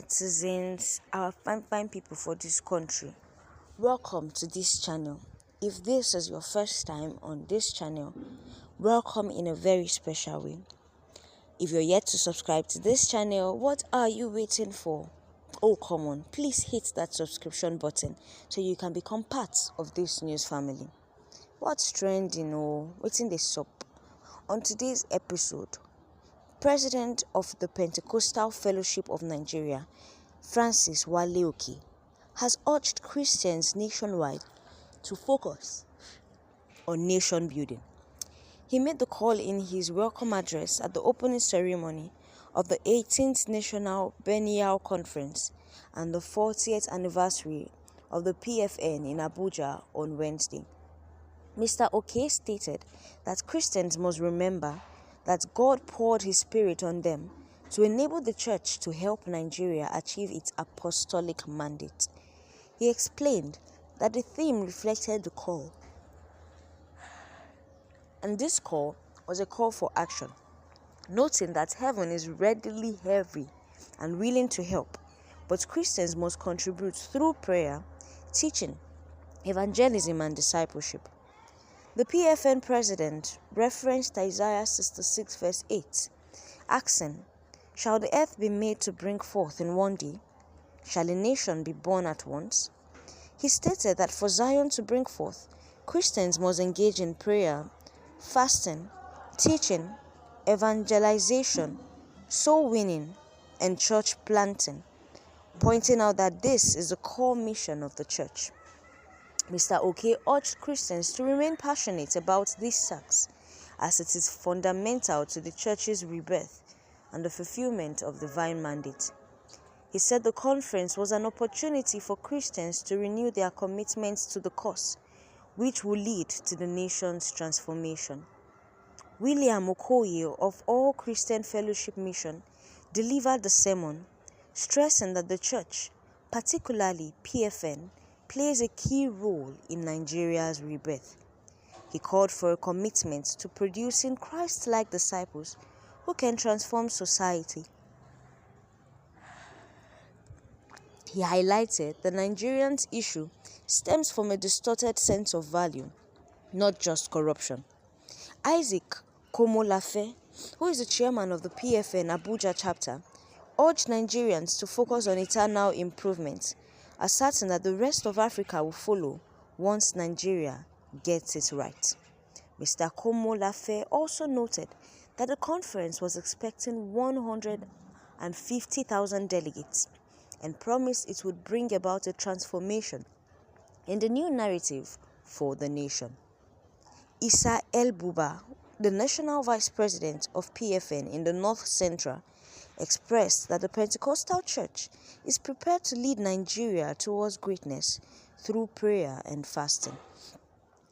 netizens, our fine people for this country. Welcome to this channel. If this is your first time on this channel, welcome in a very special way. If you're yet to subscribe to this channel, what are you waiting for? Oh, come on, please hit that subscription button so you can become part of this news family. What's trending or waiting this up? On today's episode, President of the Pentecostal Fellowship of Nigeria, Francis Waleoke, has urged Christians nationwide to focus on nation building. He made the call in his welcome address at the opening ceremony of the 18th National Biennial Conference and the 40th anniversary of the PFN in Abuja on Wednesday. Mr. Oke stated that Christians must remember that God poured His Spirit on them to enable the church to help Nigeria achieve its apostolic mandate. He explained that the theme reflected the call, and this call was a call for action, noting that heaven is readily heavy and willing to help, but Christians must contribute through prayer, teaching, evangelism, and discipleship. The PFN president referenced Isaiah 66 verse 8, asking, "Shall the earth be made to bring forth in one day? Shall a nation be born at once?" He stated that for Zion to bring forth, Christians must engage in prayer, fasting, teaching, evangelization, soul winning, and church planting, pointing out that this is the core mission of the church. Mr. Oke urged Christians to remain passionate about these tasks, as it is fundamental to the church's rebirth and the fulfillment of the divine mandate. He said the conference was an opportunity for Christians to renew their commitments to the cause, which will lead to the nation's transformation. William Okoye of All Christian Fellowship Mission delivered the sermon, stressing that the church, particularly PFN, plays a key role in Nigeria's rebirth. He called for a commitment to producing Christ-like disciples who can transform society. He highlighted the Nigerians' issue stems from a distorted sense of value, not just corruption. Isaac Komolafe, who is the chairman of the PFN Abuja chapter, urged Nigerians to focus on eternal improvement, asserting that the rest of Africa will follow once Nigeria gets it right. Mr. Komolafe also noted that the conference was expecting 150,000 delegates and promised it would bring about a transformation in the new narrative for the nation. Issa El Buba, the national vice president of PFN in the North Central, expressed that the Pentecostal Church is prepared to lead Nigeria towards greatness through prayer and fasting.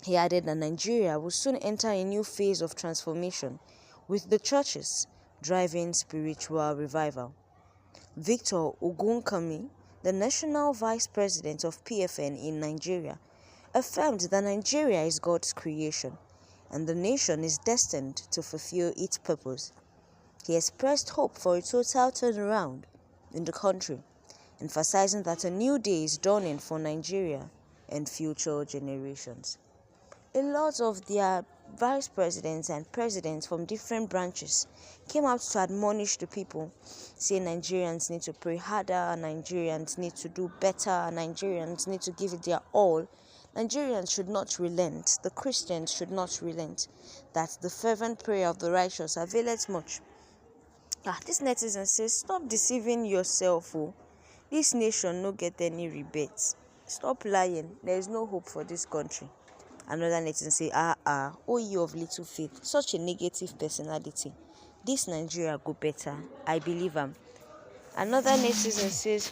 He added that Nigeria will soon enter a new phase of transformation, with the churches driving spiritual revival. Victor Ogunkami, the national vice president of PFN in Nigeria, affirmed that Nigeria is God's creation and the nation is destined to fulfill its purpose. He expressed hope for a total turnaround in the country, emphasizing that a new day is dawning for Nigeria and future generations. A lot of their vice presidents and presidents from different branches came out to admonish the people, saying Nigerians need to pray harder, Nigerians need to do better, Nigerians need to give it their all. Nigerians should not relent, the Christians should not relent, that the fervent prayer of the righteous availeth much. This netizen says, stop deceiving yourself. Oh. This nation no get any rebates. Stop lying. There is no hope for this country. Another netizen say, oh you of little faith, such a negative personality. This Nigeria go better. I believe him. Another netizen says,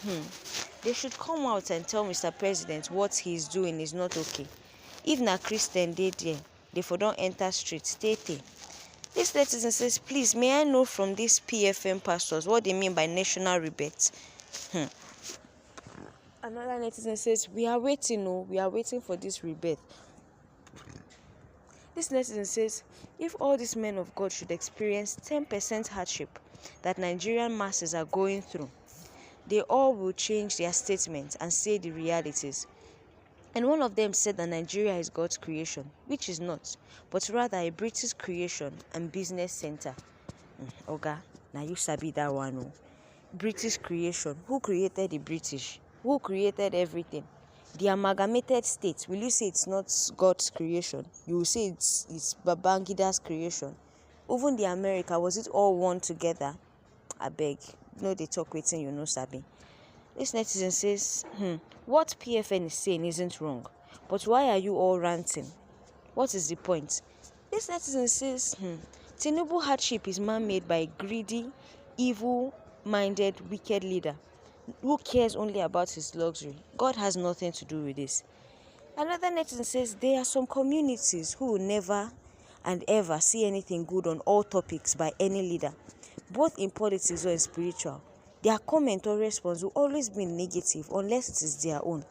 they should come out and tell Mr. President what he's doing is not okay. If na Christian dey there, they for don't enter street, stay there. This netizen says, please, may I know from these PFM pastors what they mean by national rebate? Another netizen says, we are waiting for this rebate. This netizen says, if all these men of God should experience 10% hardship that Nigerian masses are going through, they all will change their statements and say the realities. And one of them said that Nigeria is God's creation, which is not, but rather a British creation and business center. Oga, now you sabi that one. Oh. British creation. Who created the British? Who created everything? The amalgamated state. Will you say it's not God's creation? You will say it's Babangida's creation. Even the America, was it all one together? I beg. No, they talk waiting, you know, sabi. This netizen says, what PFN is saying isn't wrong, but why are you all ranting? What is the point? This netizen says, Tinubu hardship is man-made by a greedy, evil-minded, wicked leader who cares only about his luxury. God has nothing to do with this. Another netizen says, there are some communities who will never and ever see anything good on all topics by any leader, both in politics or in spiritual. Their comment or response will always be negative unless it is their own.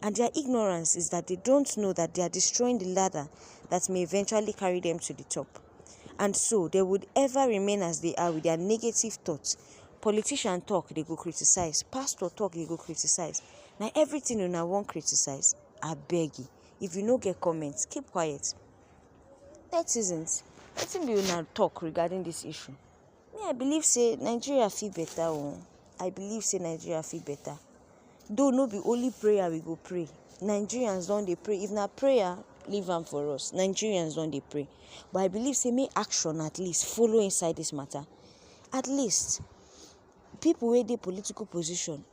And their ignorance is that they don't know that they are destroying the ladder that may eventually carry them to the top. And so they would ever remain as they are with their negative thoughts. Politician talk, they go criticize. Pastor talk, they go criticize. Now everything you now want criticize, I beg you. If you no get comments, keep quiet. Netizens, let's be now talk regarding this issue. Me, I believe say Nigeria feel better. I believe say Nigeria feel better. Though no be only prayer we go pray. Nigerians don't they pray. If not prayer, leave them for us. Nigerians don't they pray. But I believe say make action at least follow inside this matter. At least people with the political position,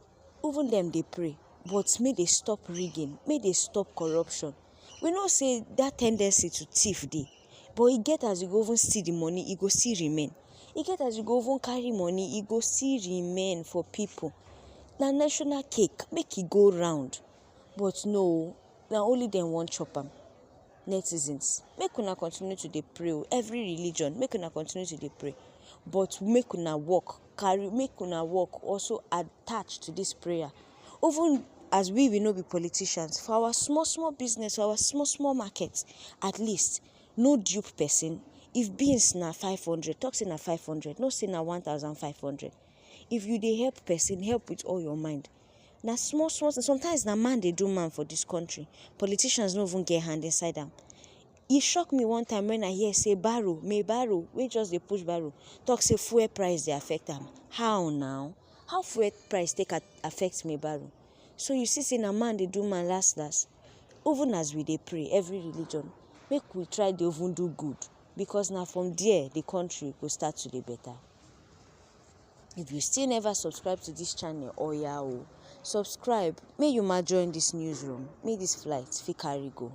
even them they pray. But may they stop rigging. May they stop corruption. We know say that tendency to thief dey. But e get as you go even see the money, e go still remain. E get as you go even carry money, e go still remain for people. Na national cake, make e go round. But no, na only them want chop am. Netizens, make una continue to dey pray. Every religion, make una continue to dey pray. But make una work, make una work also attached to this prayer. Even as we will not be politicians, for our small business, for our small markets, at least no dupe person. If beans na 500, talk say na 500, no say na 1,500. If you dey help person, help with all your mind. Na small, sometimes na man dey do man for this country. Politicians don't even get hand inside them. E shock me one time when I hear say barrow, we just dey push barrow. Talk say fuel price dey affect them. How now? How fuel price take affect me barrow? So you see say na man dey do man last. Even as we dey pray, every religion, make we try dey even do good. Because now from there, the country will start to be better. If you still never subscribe to this channel, subscribe. May you ma join this newsroom. May this flight fit carry go.